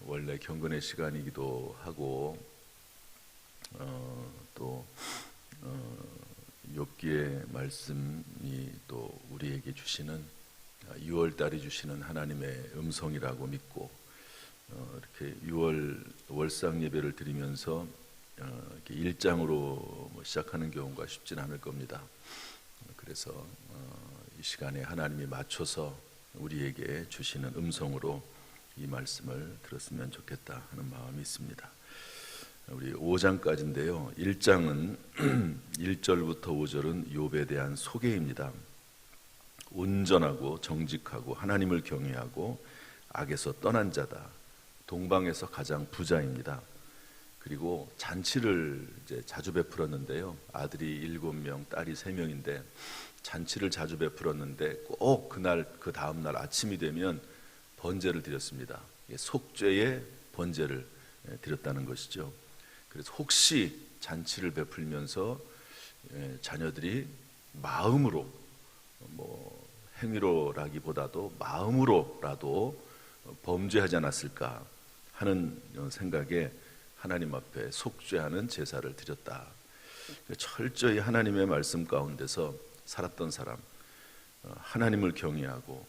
원래 경건의 시간이기도 하고 또 욥기의 말씀이 또 우리에게 주시는 6월 달이 주시는 하나님의 음성이라고 믿고 이렇게 6월 월상 예배를 드리면서 이렇게 일장으로 시작하는 경우가 쉽진 않을 겁니다. 그래서 이 시간에 하나님이 맞춰서 우리에게 주시는 음성으로 이 말씀을 들었으면 좋겠다 하는 마음이 있습니다. 우리 5장까지인데요. 1장은 1절부터 5절은 욥에 대한 소개입니다. 온전하고 정직하고 하나님을 경외하고 악에서 떠난 자다. 동방에서 가장 부자입니다. 그리고 잔치를 이제 자주 베풀었는데요. 아들이 7명, 딸이 3명인데 잔치를 자주 베풀었는데 꼭 그날 그 다음 날 아침이 되면 번제를 드렸습니다. 속죄의 번제를 드렸다는 것이죠. 그래서 혹시 잔치를 베풀면서 자녀들이 마음으로 행위로라기보다도 마음으로라도 범죄하지 않았을까 하는 생각에 하나님 앞에 속죄하는 제사를 드렸다. 철저히 하나님의 말씀 가운데서 살았던 사람, 하나님을 경외하고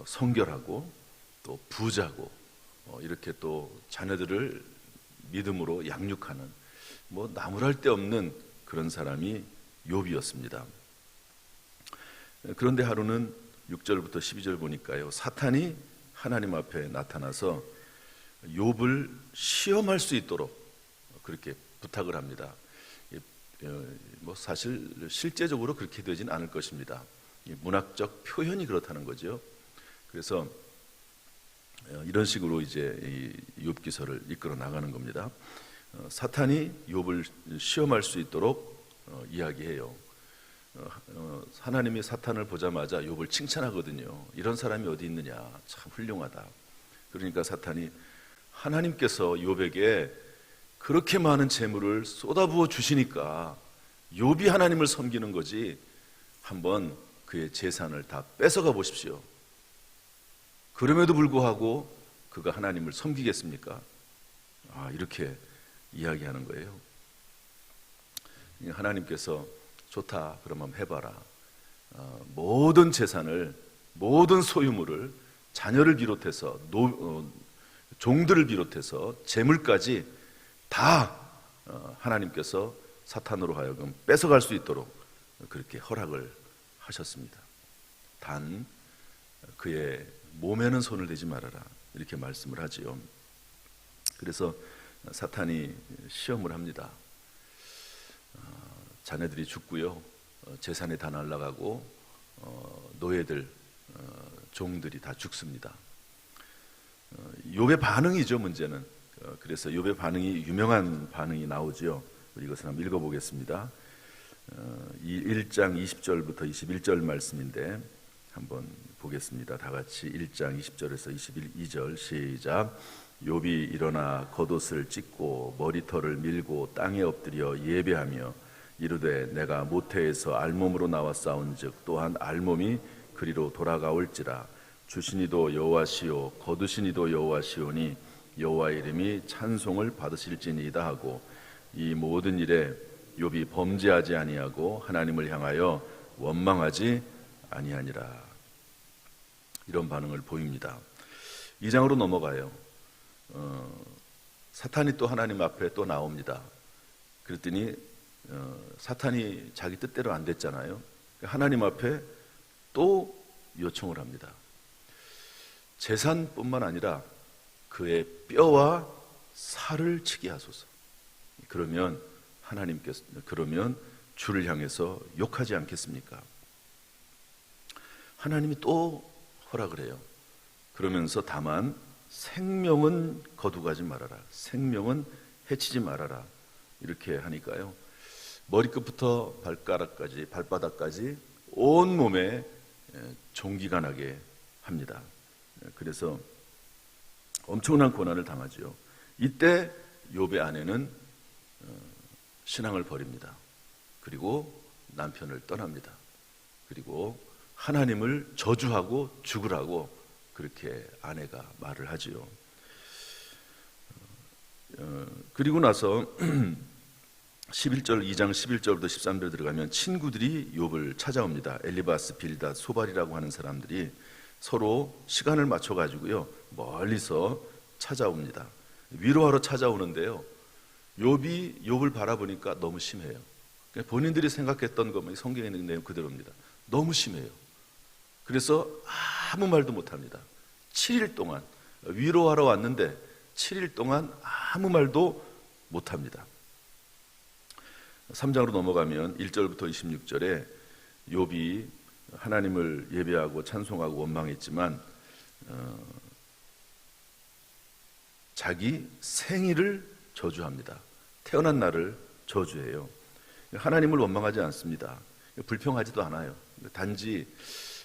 성결하고 또 부자고 이렇게 또 자녀들을 믿음으로 양육하는 나무랄 데 없는 그런 사람이 욥이었습니다. 그런데 하루는 6절부터 12절 보니까요, 사탄이 하나님 앞에 나타나서 욥을 시험할 수 있도록 그렇게 부탁을 합니다. 사실 실제적으로 그렇게 되진 않을 것입니다. 문학적 표현이 그렇다는 거죠. 그래서 이런 식으로 이제 이 욥기서를 이끌어 나가는 겁니다. 사탄이 욥을 시험할 수 있도록 이야기해요. 하나님이 사탄을 보자마자 욥을 칭찬하거든요. 이런 사람이 어디 있느냐, 참 훌륭하다. 그러니까 사탄이 하나님께서 욥에게 그렇게 많은 재물을 쏟아부어 주시니까 욥이 하나님을 섬기는 거지 한번 그의 재산을 다 뺏어가 보십시오. 그럼에도 불구하고 그가 하나님을 섬기겠습니까? 이렇게 이야기하는 거예요. 하나님께서 좋다, 그러면 해봐라. 모든 재산을, 모든 소유물을, 자녀를 비롯해서 종들을 비롯해서 재물까지 다 하나님께서 사탄으로 하여금 뺏어갈 수 있도록 그렇게 허락을 하셨습니다. 단 그의 몸에는 손을 대지 말아라, 이렇게 말씀을 하지요. 그래서 사탄이 시험을 합니다. 자녀들이 죽고요, 재산이 다 날아가고 노예들, 종들이 다 죽습니다. 욥의 반응이죠, 문제는. 그래서 욥의 반응이 유명한 반응이 나오죠. 우리 이것을 한번 읽어보겠습니다. 이 1장 20절부터 21절 말씀인데 한번 보겠습니다. 다 같이 1장 20절에서 22절 시작. 욥이 일어나 겉옷을 찢고 머리털을 밀고 땅에 엎드려 예배하며 이르되 내가 모태에서 알몸으로 나와 싸운즉 또한 알몸이 그리로 돌아가올지라. 주시니도 여호와시오 거두시니도 여호와시오니 여호와의 이름이 찬송을 받으실지니이다 하고 이 모든 일에 욥이 범죄하지 아니하고 하나님을 향하여 원망하지 아니하니라. 이런 반응을 보입니다. 2장으로 넘어가요. 사탄이 또 하나님 앞에 또 나옵니다. 그랬더니 사탄이 자기 뜻대로 안 됐잖아요. 하나님 앞에 또 요청을 합니다. 재산뿐만 아니라 그의 뼈와 살을 치게 하소서. 그러면 하나님께서, 그러면 주를 향해서 욕하지 않겠습니까? 하나님이 또 허락을 해요. 그러면서 다만 생명은 거두가지 말아라, 생명은 해치지 말아라, 이렇게 하니까요, 머리끝부터 발가락까지, 발바닥까지 온 몸에 종기가 나게 합니다. 그래서 엄청난 고난을 당하지요. 이때 욥의 아내는 신앙을 버립니다. 그리고 남편을 떠납니다. 그리고 하나님을 저주하고 죽으라고 그렇게 아내가 말을 하지요. 그리고 나서 11절 2장 11절부터 13절 들어가면 친구들이 욥을 찾아옵니다. 엘리바스, 빌닷, 소발이라고 하는 사람들이 서로 시간을 맞춰 가지고요 멀리서 찾아옵니다. 위로하러 찾아오는데요. 욥이 욥을 바라보니까 너무 심해요. 본인들이 생각했던 것만 성경에 있는 내용 그대로입니다. 너무 심해요. 그래서 아무 말도 못합니다. 7일 동안 위로하러 왔는데 7일 동안 아무 말도 못합니다. 3장으로 넘어가면 1절부터 26절에 욥이 하나님을 예배하고 찬송하고 원망했지만 자기 생일을 저주합니다. 태어난 날을 저주해요. 하나님을 원망하지 않습니다. 불평하지도 않아요. 단지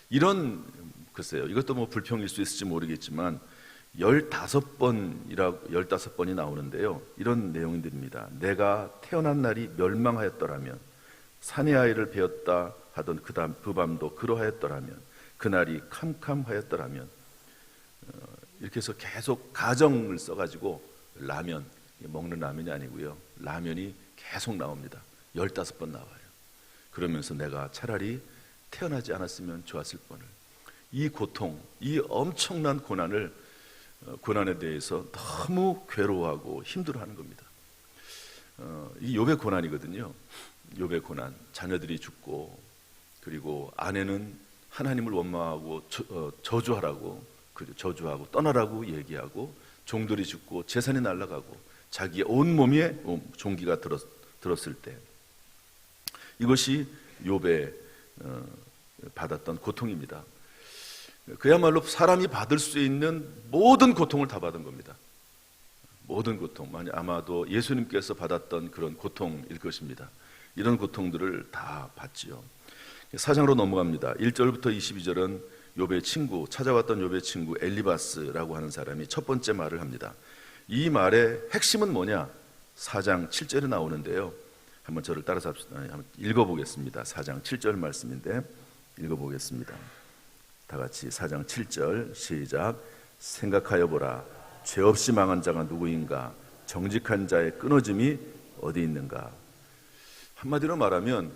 이런, 글쎄요, 이것도 뭐 불평일 수 있을지 모르겠지만 15번이 나오는데요. 이런 내용들입니다. 내가 태어난 날이 멸망하였더라면, 사내 아이를 베었다 하던 그 밤도 그러하였더라면, 그날이 캄캄하였더라면, 이렇게 해서 계속 가정을 써가지고 라면, 먹는 라면이 아니고요, 라면이 계속 나옵니다. 15번 나와요. 그러면서 내가 차라리 태어나지 않았으면 좋았을 뻔을, 이 고통, 이 엄청난 고난에 대해서 너무 괴로워하고 힘들어하는 겁니다. 이 욥의 고난이거든요. 욥의 고난, 자녀들이 죽고, 그리고 아내는 하나님을 원망하고 저주하라고, 저주하고 떠나라고 얘기하고, 종들이 죽고 재산이 날아가고 자기의 온 몸에 종기가 들었을 때, 이것이 욥의 받았던 고통입니다. 그야말로 사람이 받을 수 있는 모든 고통을 다 받은 겁니다. 모든 고통, 아마도 예수님께서 받았던 그런 고통일 것입니다. 이런 고통들을 다 받지요. 4장으로 넘어갑니다. 1절부터 22절은 욥의 친구, 찾아왔던 욥의 친구 엘리바스라고 하는 사람이 첫 번째 말을 합니다. 이 말의 핵심은 뭐냐? 4장 7절에 나오는데요. 한번 저를 따라서 한번 읽어보겠습니다. 4장 7절 말씀인데 읽어보겠습니다. 다 같이 4장 7절 시작. 생각하여 보라, 죄 없이 망한 자가 누구인가? 정직한 자의 끊어짐이 어디 있는가? 한마디로 말하면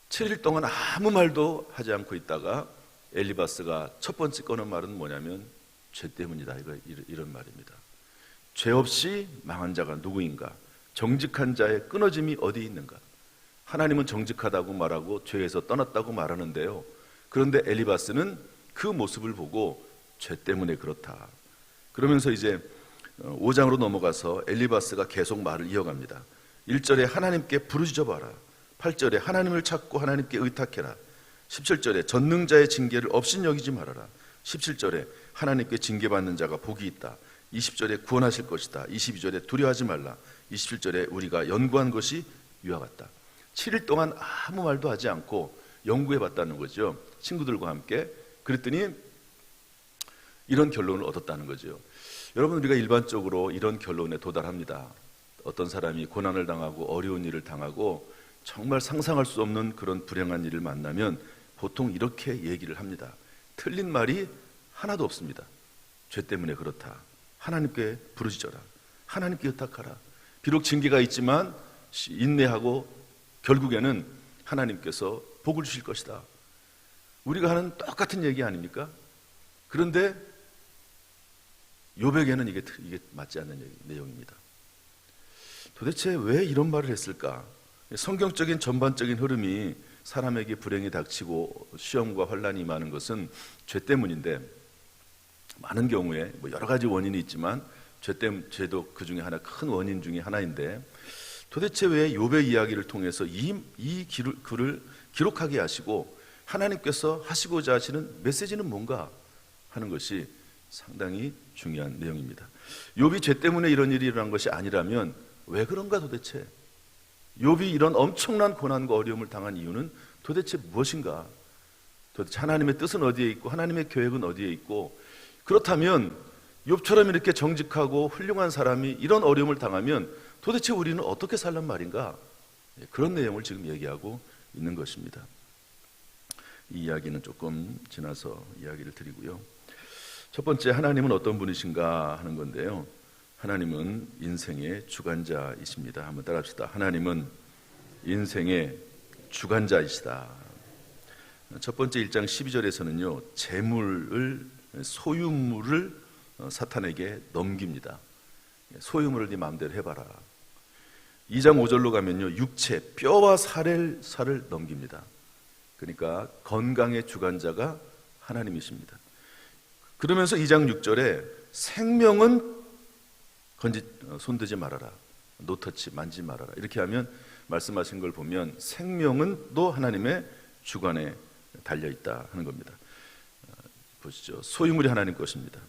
7일 동안 아무 말도 하지 않고 있다가 엘리바스가 첫 번째 꺼낸 말은 뭐냐면 죄 때문이다, 이런 말입니다. 죄 없이 망한 자가 누구인가? 정직한 자의 끊어짐이 어디 있는가? 하나님은 정직하다고 말하고 죄에서 떠났다고 말하는데요. 그런데 엘리바스는 그 모습을 보고 죄 때문에 그렇다. 그러면서 이제 5장으로 넘어가서 엘리바스가 계속 말을 이어갑니다. 1절에 하나님께 부르짖어봐라. 8절에 하나님을 찾고 하나님께 의탁해라. 17절에 전능자의 징계를 업신여기지 말아라. 17절에 하나님께 징계받는 자가 복이 있다. 20절에 구원하실 것이다. 22절에 두려워하지 말라. 27절에 우리가 연구한 것이 이와 같다. 7일 동안 아무 말도 하지 않고 연구해봤다는 거죠. 친구들과 함께. 그랬더니 이런 결론을 얻었다는 거죠. 여러분, 우리가 일반적으로 이런 결론에 도달합니다. 어떤 사람이 고난을 당하고 어려운 일을 당하고 정말 상상할 수 없는 그런 불행한 일을 만나면 보통 이렇게 얘기를 합니다. 틀린 말이 하나도 없습니다. 죄 때문에 그렇다. 하나님께 부르짖어라. 하나님께 의탁하라. 비록 징계가 있지만 인내하고 결국에는 하나님께서 복을 주실 것이다. 우리가 하는 똑같은 얘기 아닙니까? 그런데 욥에게는 이게 맞지 않는 내용입니다. 도대체 왜 이런 말을 했을까? 성경적인 전반적인 흐름이 사람에게 불행이 닥치고 시험과 환난이 임하는 것은 죄 때문인데, 많은 경우에 여러 가지 원인이 있지만 죄도 그 중에 하나, 큰 원인 중에 하나인데, 도대체 왜 욥의 이야기를 통해서 이 글을 기록하게 하시고 하나님께서 하시고자 하시는 메시지는 뭔가 하는 것이 상당히 중요한 내용입니다. 욥이 죄 때문에 이런 일이 일어난 것이 아니라면 왜 그런가 도대체? 욥이 이런 엄청난 고난과 어려움을 당한 이유는 도대체 무엇인가? 도대체 하나님의 뜻은 어디에 있고 하나님의 계획은 어디에 있고, 그렇다면 욥처럼 이렇게 정직하고 훌륭한 사람이 이런 어려움을 당하면 도대체 우리는 어떻게 살란 말인가? 그런 내용을 지금 얘기하고 있는 것입니다. 이 이야기는 조금 지나서 이야기를 드리고요. 첫 번째, 하나님은 어떤 분이신가 하는 건데요. 하나님은 인생의 주관자이십니다. 한번 따라합시다. 하나님은 인생의 주관자이시다. 첫 번째 1장 12절에서는요, 재물을, 소유물을 사탄에게 넘깁니다. 소유물을 네 마음대로 해봐라. 2장 5절로 가면요, 육체, 뼈와 살을 넘깁니다. 그러니까 건강의 주관자가 하나님이십니다. 그러면서 2장 6절에 생명은 손대지 말아라, 노터치, 만지지 말아라, 이렇게 하면 말씀하신 걸 보면 생명은 또 하나님의 주관에 달려있다 하는 겁니다. 보시죠. 소유물이 하나님 것입니다.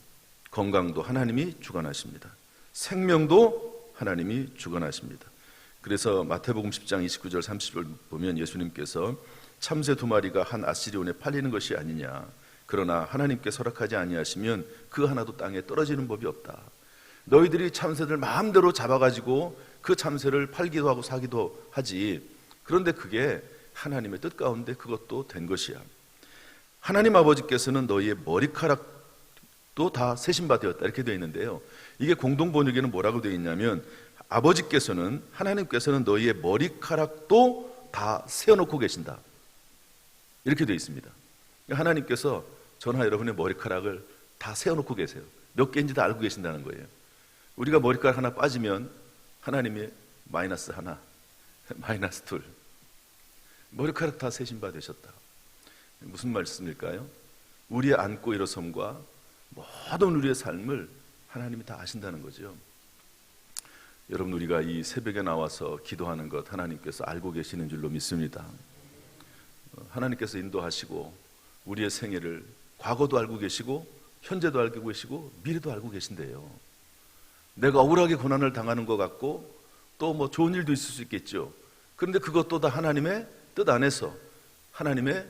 건강도 하나님이 주관하십니다. 생명도 하나님이 주관하십니다. 그래서 마태복음 10장 29절 30절 보면 예수님께서 참새 2마리가 한 아시리온에 팔리는 것이 아니냐, 그러나 하나님께 허락하지 아니하시면 그 하나도 땅에 떨어지는 법이 없다. 너희들이 참새들 마음대로 잡아가지고 그 참새를 팔기도 하고 사기도 하지, 그런데 그게 하나님의 뜻 가운데 그것도 된 것이야. 하나님 아버지께서는 너희의 머리카락도 다 세신 바 되었다, 이렇게 되어 있는데요, 이게 공동번역에는 뭐라고 되어 있냐면 아버지께서는, 하나님께서는 너희의 머리카락도 다 세어놓고 계신다, 이렇게 되어 있습니다. 하나님께서 저나 여러분의 머리카락을 다 세어놓고 계세요. 몇 개인지 다 알고 계신다는 거예요. 우리가 머리카락 하나 빠지면 하나님이 마이너스 하나, 마이너스 둘, 머리카락 다 세신 바 되셨다. 무슨 말씀일까요? 우리의 앉고 일어섬과 모든 우리의 삶을 하나님이 다 아신다는 거죠. 여러분, 우리가 이 새벽에 나와서 기도하는 것 하나님께서 알고 계시는 줄로 믿습니다. 하나님께서 인도하시고 우리의 생애를 과거도 알고 계시고 현재도 알고 계시고 미래도 알고 계신데요, 내가 억울하게 고난을 당하는 것 같고 또 뭐 좋은 일도 있을 수 있겠죠. 그런데 그것도 다 하나님의 뜻 안에서, 하나님의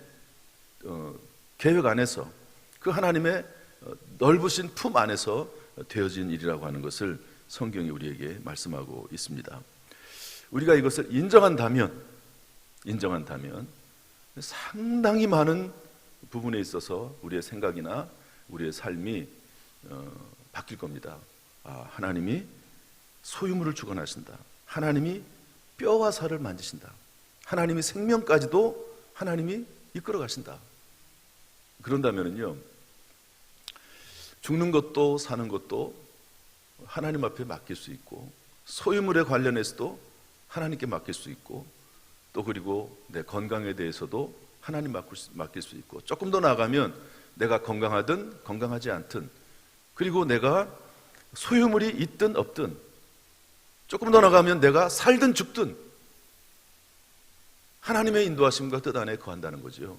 계획 안에서, 그 하나님의 넓으신 품 안에서 되어진 일이라고 하는 것을 성경이 우리에게 말씀하고 있습니다. 우리가 이것을 인정한다면 상당히 많은 부분에 있어서 우리의 생각이나 우리의 삶이 바뀔 겁니다. 하나님이 소유물을 주관하신다, 하나님이 뼈와 살을 만지신다, 하나님이 생명까지도 하나님이 이끌어 가신다. 그런다면요, 죽는 것도 사는 것도 하나님 앞에 맡길 수 있고, 소유물에 관련해서도 하나님께 맡길 수 있고, 또 그리고 내 건강에 대해서도 하나님 맡길 수 있고, 조금 더 나아가면 내가 건강하든 건강하지 않든, 그리고 내가 소유물이 있든 없든, 조금 더 나아가면 내가 살든 죽든 하나님의 인도하심과 뜻 안에 거한다는 거죠.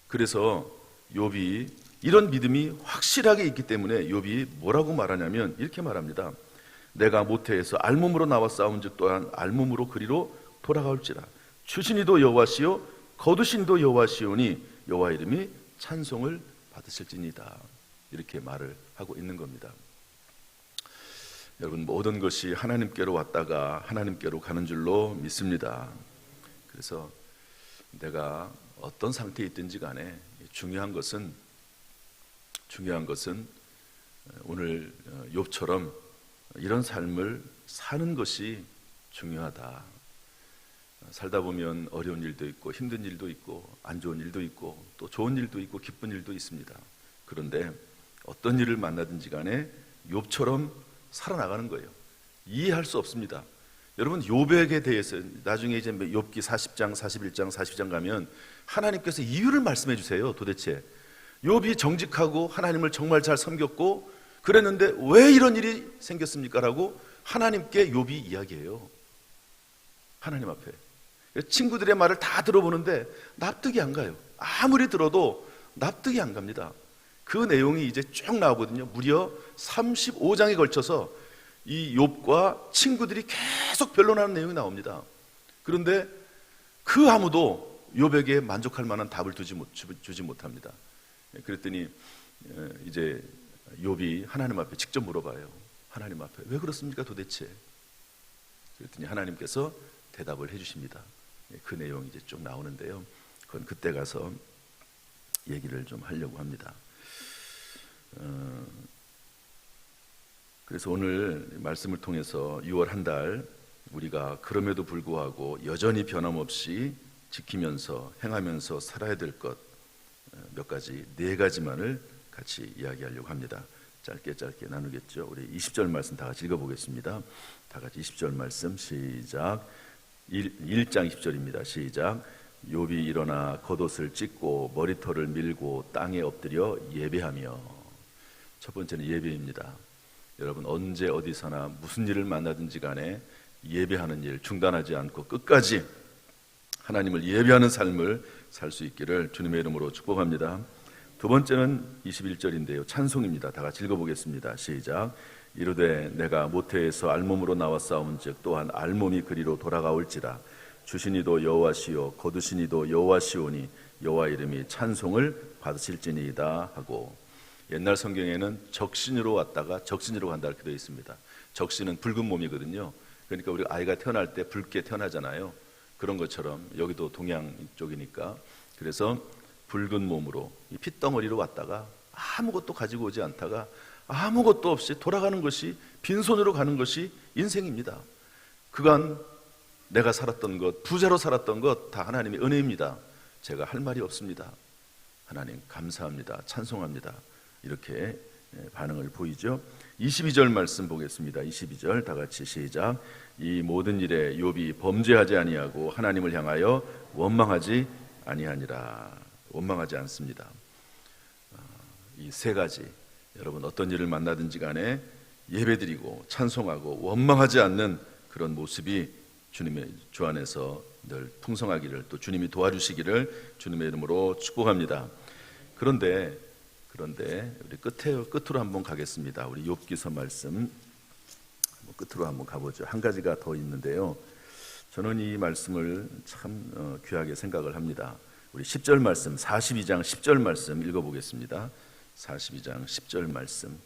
그래서 욥이 이런 믿음이 확실하게 있기 때문에 욥이 뭐라고 말하냐면 이렇게 말합니다. 내가 모태에서 알몸으로 나와 싸운즉 또한 알몸으로 그리로 돌아가올지라. 주신이도 여호와시요 거두신이도 여호와시오니 여호와 이름이 찬송을 받으실지니이다. 이렇게 말을 하고 있는 겁니다. 여러분, 모든 것이 하나님께로 왔다가 하나님께로 가는 줄로 믿습니다. 그래서 내가 어떤 상태에 있든지 간에 중요한 것은 오늘 욥처럼 이런 삶을 사는 것이 중요하다. 살다 보면 어려운 일도 있고 힘든 일도 있고 안 좋은 일도 있고 또 좋은 일도 있고 기쁜 일도 있습니다. 그런데 어떤 일을 만나든지 간에 욥처럼 살아나가는 거예요. 이해할 수 없습니다. 여러분, 욥에게 대해서 나중에 이제 욥기 40장, 41장, 42장 가면 하나님께서 이유를 말씀해 주세요. 도대체 욥이 정직하고 하나님을 정말 잘 섬겼고 그랬는데 왜 이런 일이 생겼습니까? 라고 하나님께 욥이 이야기해요. 하나님 앞에. 친구들의 말을 다 들어보는데 납득이 안 가요. 아무리 들어도 납득이 안 갑니다. 그 내용이 이제 쭉 나오거든요. 무려 35장에 걸쳐서 이 욥과 친구들이 계속 변론하는 내용이 나옵니다. 그런데 그 아무도 욥에게 만족할 만한 답을 주지 못합니다. 그랬더니 이제 욥이 하나님 앞에 직접 물어봐요. 하나님 앞에 왜 그렇습니까 도대체? 그랬더니 하나님께서 대답을 해주십니다. 그 내용이 이제 쭉 나오는데요. 그건 그때 가서 얘기를 좀 하려고 합니다. 그래서 오늘 말씀을 통해서 6월 한 달 우리가 그럼에도 불구하고 여전히 변함없이 지키면서 행하면서 살아야 될 것 몇 가지, 4가지만을 같이 이야기하려고 합니다. 짧게 나누겠죠. 우리 20절 말씀 다 같이 읽어보겠습니다. 다 같이 20절 말씀 시작. 1장 20절입니다. 시작. 욥이 일어나 겉옷을 찢고 머리털을 밀고 땅에 엎드려 예배하며. 첫 번째는 예배입니다. 여러분 언제 어디서나 무슨 일을 만나든지 간에 예배하는 일 중단하지 않고 끝까지 하나님을 예배하는 삶을 살 수 있기를 주님의 이름으로 축복합니다. 두 번째는 21절인데요. 찬송입니다. 다 같이 읽어보겠습니다. 시작. 이르되 내가 모태에서 알몸으로 나왔사온즉 또한 알몸이 그리로 돌아가올지라. 주시니도 여호와시요 거두시니도 여호와시오니 여호와 이름이 찬송을 받으실지니이다 하고, 옛날 성경에는 적신으로 왔다가 적신으로 간다 이렇게 되어 있습니다. 적신은 붉은 몸이거든요. 그러니까 우리 아이가 태어날 때 붉게 태어나잖아요. 그런 것처럼 여기도 동양 쪽이니까, 그래서 붉은 몸으로 이 핏덩어리로 왔다가 아무것도 가지고 오지 않다가 아무것도 없이 돌아가는 것이, 빈손으로 가는 것이 인생입니다. 그간 내가 살았던 것, 부자로 살았던 것 다 하나님의 은혜입니다. 제가 할 말이 없습니다. 하나님 감사합니다. 찬송합니다. 이렇게 반응을 보이죠. 22절 말씀 보겠습니다. 22절 다 같이 시작. 이 모든 일에 욥이 범죄하지 아니하고 하나님을 향하여 원망하지 아니하니라. 원망하지 않습니다. 이 3가지, 여러분 어떤 일을 만나든지 간에 예배드리고 찬송하고 원망하지 않는 그런 모습이 주님의 주 안에서 늘 풍성하기를, 또 주님이 도와주시기를 주님의 이름으로 축복합니다. 그런데 우리 끝으로 한번 가겠습니다. 우리 욥기서 말씀 끝으로 한번 가보죠. 한 가지가 더 있는데요. 저는 이 말씀을 참 귀하게 생각을 합니다. 우리 10절 말씀, 42장 10절 말씀 읽어보겠습니다. 42장 10절 말씀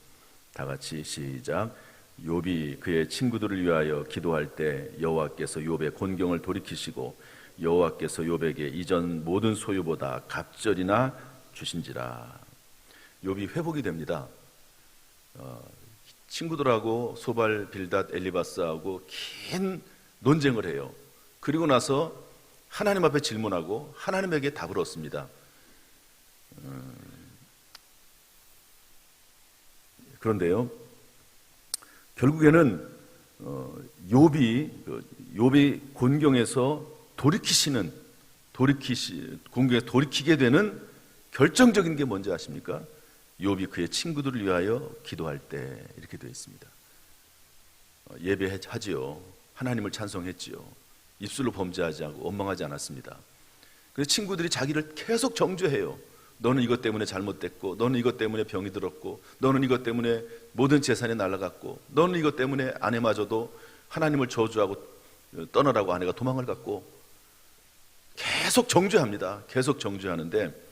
다 같이 시작. 욥이 그의 친구들을 위하여 기도할 때 여호와께서 욥의 곤경을 돌이키시고 여호와께서 욥에게 이전 모든 소유보다 갑절이나 주신지라. 욥이 회복이 됩니다. 친구들하고 소발, 빌닷, 엘리바스하고 긴 논쟁을 해요. 그리고 나서 하나님 앞에 질문하고 하나님에게 답을 얻습니다. 그런데요, 결국에는 욥이 곤경에서 곤경에 돌이키게 되는 결정적인 게 뭔지 아십니까? 욥이 그의 친구들을 위하여 기도할 때 이렇게 되어 있습니다. 예배하지요. 하나님을 찬송했지요. 입술로 범죄하지 않고 원망하지 않았습니다. 그래서 친구들이 자기를 계속 정죄해요. 너는 이것 때문에 잘못됐고, 너는 이것 때문에 병이 들었고, 너는 이것 때문에 모든 재산이 날아갔고, 너는 이것 때문에 아내마저도 하나님을 저주하고 떠나라고 아내가 도망을 갔고, 계속 정죄합니다. 계속 정죄하는데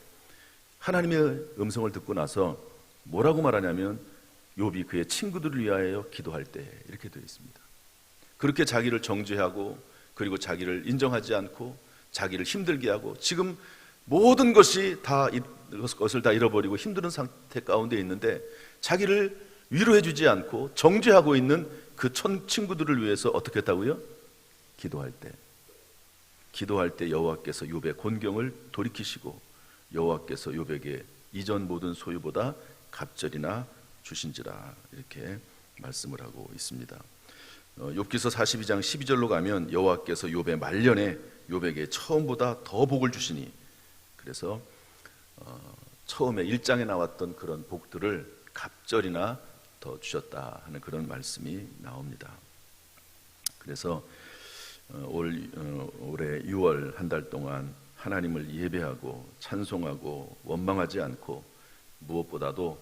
하나님의 음성을 듣고 나서 뭐라고 말하냐면 욥이 그의 친구들을 위하여 기도할 때 이렇게 되어 있습니다. 그렇게 자기를 정죄하고, 그리고 자기를 인정하지 않고 자기를 힘들게 하고, 지금 모든 것을 다 잃어버리고 힘든 상태 가운데 있는데 자기를 위로해 주지 않고 정죄하고 있는 그 친구들을 위해서 어떻게 했다고요? 기도할 때 여호와께서 욥의 곤경을 돌이키시고 여호와께서 욥에게 이전 모든 소유보다 갑절이나 주신지라, 이렇게 말씀을 하고 있습니다. 욥기서 42장 12절로 가면 여호와께서 욥의 말년에 욥에게 처음보다 더 복을 주시니, 그래서 처음에 1장에 나왔던 그런 복들을 갑절이나 더 주셨다 하는 그런 말씀이 나옵니다. 그래서 올해 6월 한 달 동안 하나님을 예배하고 찬송하고 원망하지 않고, 무엇보다도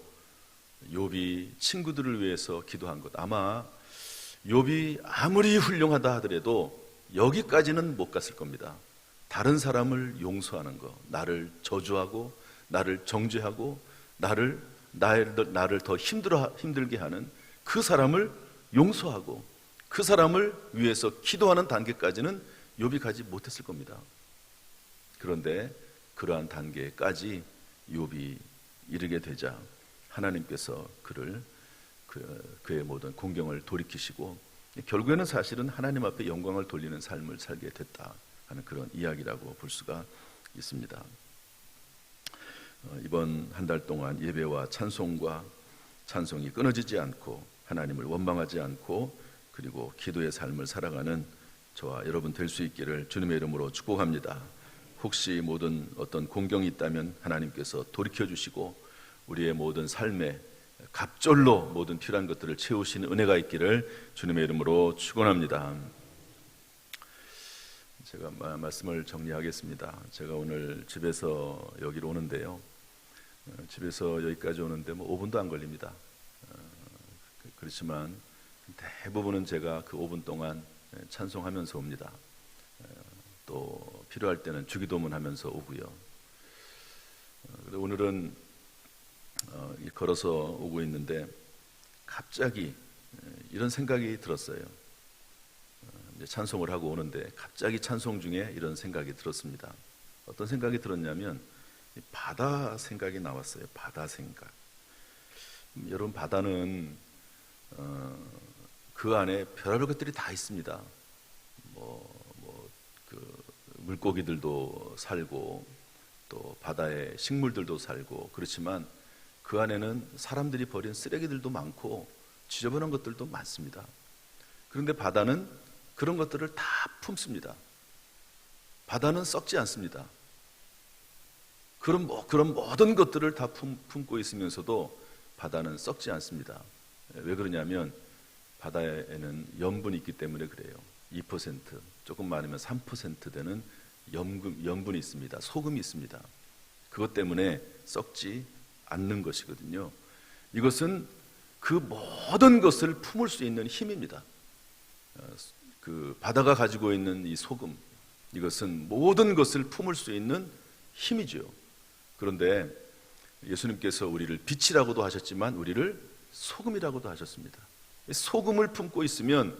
욥이 친구들을 위해서 기도한 것, 아마 욥이 아무리 훌륭하다 하더라도 여기까지는 못 갔을 겁니다. 다른 사람을 용서하는 것, 나를 저주하고 나를 정죄하고 나를 더 힘들게 하는 그 사람을 용서하고 그 사람을 위해서 기도하는 단계까지는 욥이 가지 못했을 겁니다. 그런데 그러한 단계까지 욥이 이르게 되자 하나님께서 그를 그의 모든 공경을 돌이키시고 결국에는 사실은 하나님 앞에 영광을 돌리는 삶을 살게 됐다 하는 그런 이야기라고 볼 수가 있습니다. 이번 한 달 동안 예배와 찬송이 끊어지지 않고 하나님을 원망하지 않고 그리고 기도의 삶을 살아가는 저와 여러분 될 수 있기를 주님의 이름으로 축복합니다. 혹시 모든 어떤 공경이 있다면 하나님께서 돌이켜 주시고 우리의 모든 삶에 갑절로 모든 필요한 것들을 채우시는 은혜가 있기를 주님의 이름으로 축원합니다. 제가 말씀을 정리하겠습니다. 제가 오늘 집에서 여기로 오는데요. 집에서 여기까지 오는데 5분도 안 걸립니다. 그렇지만 대부분은 제가 그 5분 동안 찬송하면서 옵니다. 또 필요할 때는 주기도문 하면서 오고요. 오늘은 걸어서 오고 있는데 갑자기 이런 생각이 들었어요. 찬송을 하고 오는데 갑자기 찬송 중에 이런 생각이 들었습니다. 어떤 생각이 들었냐면 바다 생각이 나왔어요. 바다 생각. 여러분, 바다는 그 안에 별의별 것들이 다 있습니다. 물고기들도 살고 또 바다에 식물들도 살고 그렇지만 그 안에는 사람들이 버린 쓰레기들도 많고 지저분한 것들도 많습니다. 그런데 바다는 그런 것들을 다 품습니다. 바다는 썩지 않습니다. 그런 모든 것들을 다 품고 있으면서도 바다는 썩지 않습니다. 왜 그러냐면 바다에는 염분이 있기 때문에 그래요. 2%, 조금 많으면 3% 되는 염분이 있습니다. 소금이 있습니다. 그것 때문에 썩지 않는 것이거든요. 이것은 그 모든 것을 품을 수 있는 힘입니다. 그 바다가 가지고 있는 이 소금, 이것은 모든 것을 품을 수 있는 힘이죠. 그런데 예수님께서 우리를 빛이라고도 하셨지만 우리를 소금이라고도 하셨습니다. 소금을 품고 있으면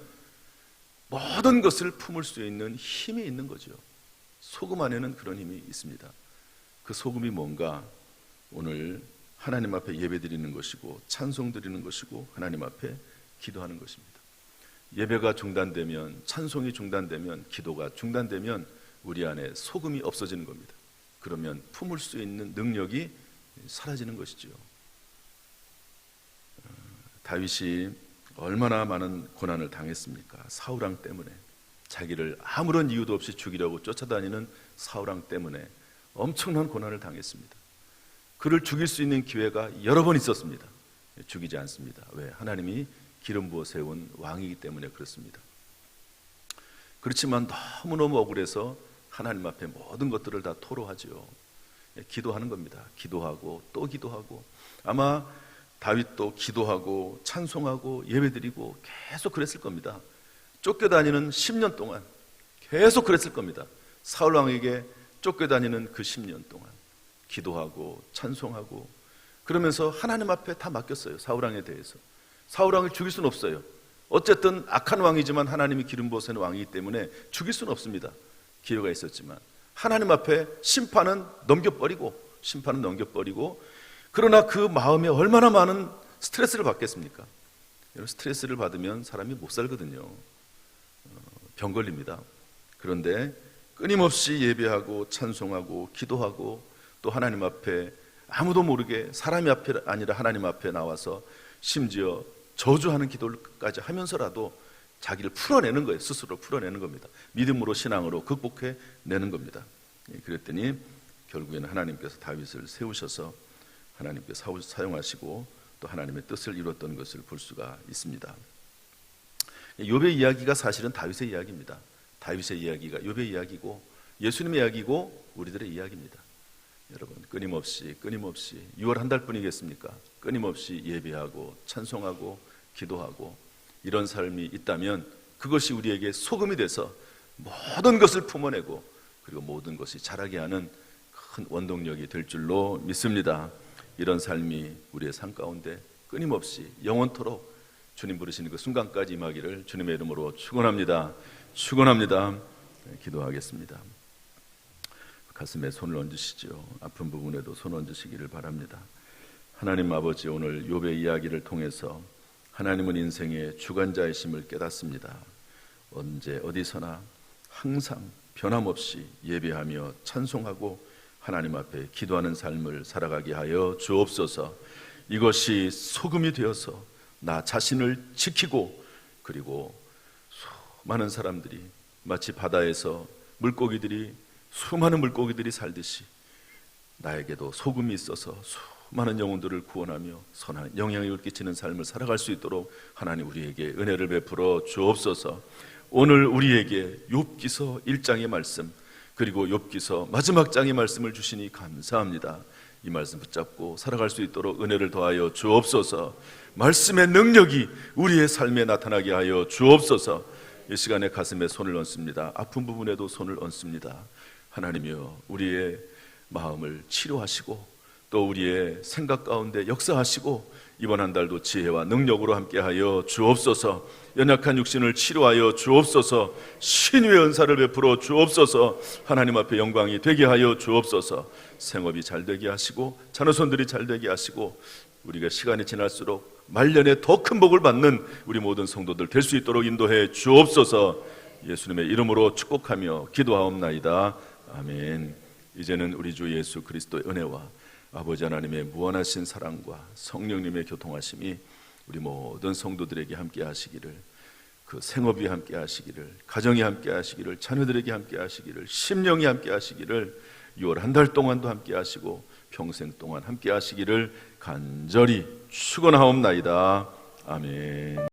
모든 것을 품을 수 있는 힘이 있는 거죠. 소금 안에는 그런 힘이 있습니다. 그 소금이 뭔가? 오늘 하나님 앞에 예배드리는 것이고 찬송드리는 것이고 하나님 앞에 기도하는 것입니다. 예배가 중단되면, 찬송이 중단되면, 기도가 중단되면 우리 안에 소금이 없어지는 겁니다. 그러면 품을 수 있는 능력이 사라지는 것이죠. 다윗이 얼마나 많은 고난을 당했습니까? 사울왕 때문에. 자기를 아무런 이유도 없이 죽이려고 쫓아다니는 사울왕 때문에 엄청난 고난을 당했습니다. 그를 죽일 수 있는 기회가 여러 번 있었습니다. 죽이지 않습니다. 왜? 하나님이 기름 부어 세운 왕이기 때문에 그렇습니다. 그렇지만 너무너무 억울해서 하나님 앞에 모든 것들을 다 토로하죠. 기도하는 겁니다. 기도하고 또 기도하고. 아마 다윗도 기도하고 찬송하고 예배드리고 계속 그랬을 겁니다. 쫓겨다니는 10년 동안 계속 그랬을 겁니다. 사울왕에게 쫓겨다니는 그 10년 동안 기도하고 찬송하고 그러면서 하나님 앞에 다 맡겼어요. 사울왕에 대해서. 사울왕을 죽일 수는 없어요. 어쨌든 악한 왕이지만 하나님이 기름 부어 세운 왕이기 때문에 죽일 수는 없습니다. 기회가 있었지만 하나님 앞에 심판은 넘겨버리고 그러나 그 마음에 얼마나 많은 스트레스를 받겠습니까? 스트레스를 받으면 사람이 못 살거든요. 병 걸립니다. 그런데 끊임없이 예배하고 찬송하고 기도하고 또 하나님 앞에 아무도 모르게 사람이 앞에 아니라 하나님 앞에 나와서 심지어 저주하는 기도까지 하면서라도 자기를 풀어내는 거예요. 스스로 풀어내는 겁니다. 믿음으로 신앙으로 극복해내는 겁니다. 그랬더니 결국에는 하나님께서 다윗을 세우셔서 하나님께서 사용하시고 또 하나님의 뜻을 이뤘던 것을 볼 수가 있습니다. 욥의 이야기가 사실은 다윗의 이야기입니다. 다윗의 이야기가 욥의 이야기고 예수님의 이야기고 우리들의 이야기입니다. 여러분, 끊임없이 6월 한 달뿐이겠습니까? 끊임없이 예배하고 찬송하고 기도하고 이런 삶이 있다면 그것이 우리에게 소금이 돼서 모든 것을 품어내고 그리고 모든 것이 자라게 하는 큰 원동력이 될 줄로 믿습니다. 이런 삶이 우리의 삶 가운데 끊임없이 영원토록 주님 부르시는 그 순간까지 임하기를 주님의 이름으로 축원합니다. 기도하겠습니다. 가슴에 손을 얹으시죠. 아픈 부분에도 손 얹으시기를 바랍니다. 하나님 아버지, 오늘 욥의 이야기를 통해서 하나님은 인생의 주관자이심을 깨닫습니다. 언제 어디서나 항상 변함없이 예배하며 찬송하고 하나님 앞에 기도하는 삶을 살아가게 하여 주옵소서. 이것이 소금이 되어서 나 자신을 지키고, 그리고 수많은 사람들이 마치 바다에서 수많은 물고기들이 살듯이 나에게도 소금이 있어서 수많은 영혼들을 구원하며 선한 영향력을 끼치는 삶을 살아갈 수 있도록 하나님 우리에게 은혜를 베풀어 주옵소서. 오늘 우리에게 욥기서 1장의 말씀, 그리고 욥기서 마지막 장의 말씀을 주시니 감사합니다. 이 말씀 붙잡고 살아갈 수 있도록 은혜를 더하여 주옵소서. 말씀의 능력이 우리의 삶에 나타나게 하여 주옵소서. 이 시간에 가슴에 손을 얹습니다. 아픈 부분에도 손을 얹습니다. 하나님이여, 우리의 마음을 치료하시고 또 우리의 생각 가운데 역사하시고 이번 한 달도 지혜와 능력으로 함께하여 주옵소서. 연약한 육신을 치료하여 주옵소서. 신유의 은사를 베풀어 주옵소서. 하나님 앞에 영광이 되게 하여 주옵소서. 생업이 잘 되게 하시고 자녀손들이 잘 되게 하시고 우리가 시간이 지날수록 말년에 더 큰 복을 받는 우리 모든 성도들 될 수 있도록 인도해 주옵소서. 예수님의 이름으로 축복하며 기도하옵나이다. 아멘. 이제는 우리 주 예수 그리스도의 은혜와 아버지 하나님의 무한하신 사랑과 성령님의 교통하심이 우리 모든 성도들에게 함께 하시기를, 그 생업이 함께 하시기를, 가정이 함께 하시기를, 자녀들에게 함께 하시기를, 심령이 함께 하시기를, 6월 한 달 동안도 함께 하시고 평생 동안 함께 하시기를 간절히 축원하옵나이다. 아멘.